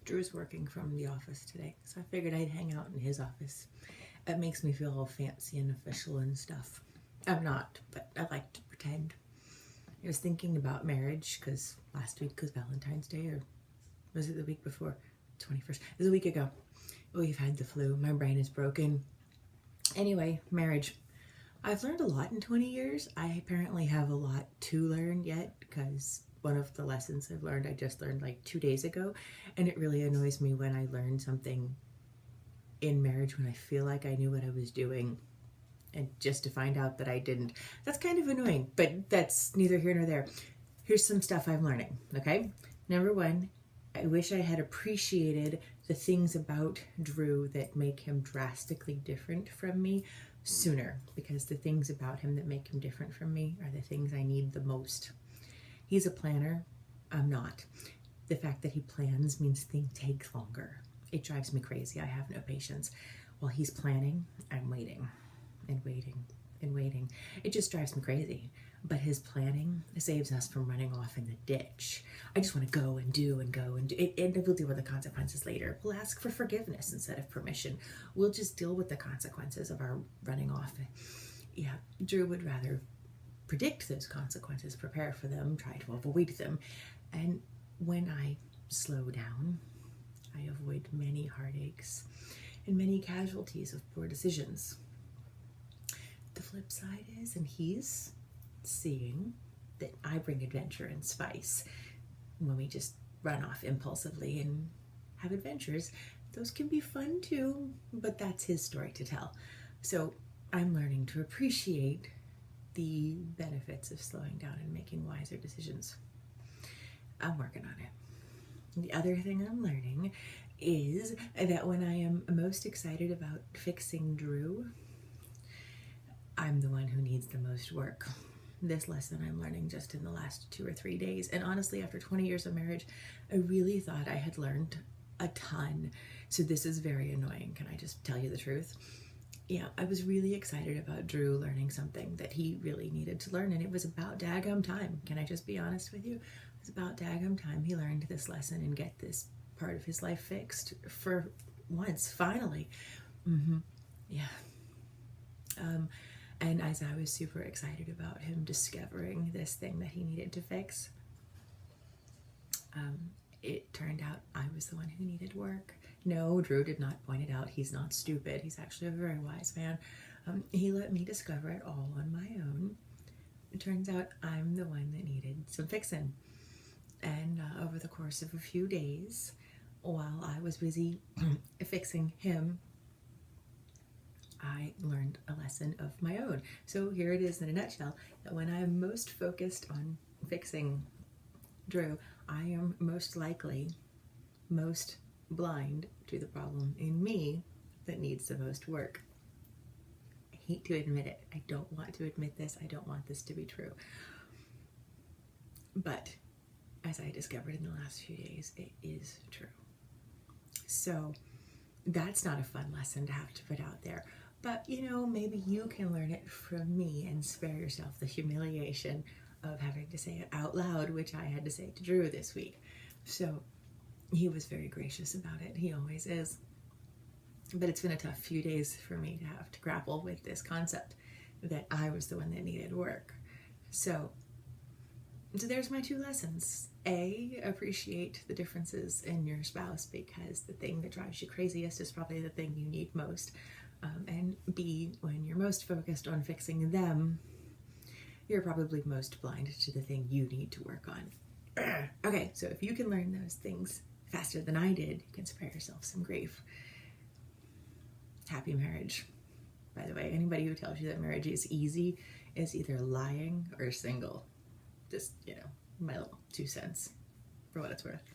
Drew's working from the office today, so I figured I'd hang out in his office. It makes me feel all fancy and official and stuff. I'm not, but I like to pretend. I was thinking about marriage because last week was Valentine's Day, or was it the week before? 21st. It was a week ago. We've had the flu. My brain is broken. Anyway, marriage. I've learned a lot in 20 years. I apparently have a lot to learn yet because one of the lessons I've learned, I just learned like 2 days ago. And it really annoys me when I learn something in marriage when I feel like I knew what I was doing and just to find out that I didn't. That's kind of annoying, but that's neither here nor there. Here's some stuff I'm learning, okay? Number one, I wish I had appreciated the things about Drew that make him drastically different from me sooner, because the things about him that make him different from me are the things I need the most. He's a planner. I'm not. The fact that he plans means things take longer. It drives me crazy. I have no patience. While he's planning, I'm waiting and waiting and waiting. It just drives me crazy. But his planning saves us from running off in the ditch. I just want to go and do and go and do it, and we'll deal with the consequences later. We'll ask for forgiveness instead of permission. We'll just deal with the consequences of our running off. Yeah, Drew would rather predict those consequences, prepare for them, try to avoid them. And when I slow down, I avoid many heartaches and many casualties of poor decisions. The flip side is, and he's seeing that I bring adventure and spice when we just run off impulsively and have adventures. Those can be fun too, but that's his story to tell. So I'm learning to appreciate the benefits of slowing down and making wiser decisions. I'm working on it. The other thing I'm learning is that when I am most excited about fixing Drew, I'm the one who needs the most work. This lesson I'm learning just in the last 2 or 3 days. And honestly, after 20 years of marriage, I really thought I had learned a ton. So this is very annoying. Can I just tell you the truth? Yeah, I was really excited about Drew learning something that he really needed to learn. And it was about daggum time. Can I just be honest with you? It was about daggum time he learned this lesson and get this part of his life fixed for once, finally. Yeah. And as I was super excited about him discovering this thing that he needed to fix, it turned out I was the one who needed work. No, Drew did not point it out. He's not stupid. He's actually a very wise man. He let me discover it all on my own. It turns out I'm the one that needed some fixing. And over the course of a few days, while I was busy fixing him, I learned a lesson of my own. So here it is in a nutshell, that when I am most focused on fixing Drew, I am most likely most blind to the problem in me that needs the most work. I hate to admit it. I don't want to admit this. I don't want this to be true. But as I discovered in the last few days, it is true. So that's not a fun lesson to have to put out there. But, you know, maybe you can learn it from me and spare yourself the humiliation of having to say it out loud, which I had to say to Drew this week. So he was very gracious about it. He always is. But it's been a tough few days for me to have to grapple with this concept that I was the one that needed work. So there's my 2 lessons. A, appreciate the differences in your spouse, because the thing that drives you craziest is probably the thing you need most. And B, when you're most focused on fixing them, you're probably most blind to the thing you need to work on. Okay, so if you can learn those things faster than I did, you can spare yourself some grief. Happy marriage. By the way, anybody who tells you that marriage is easy is either lying or single. Just, you know, my little 2 cents for what it's worth.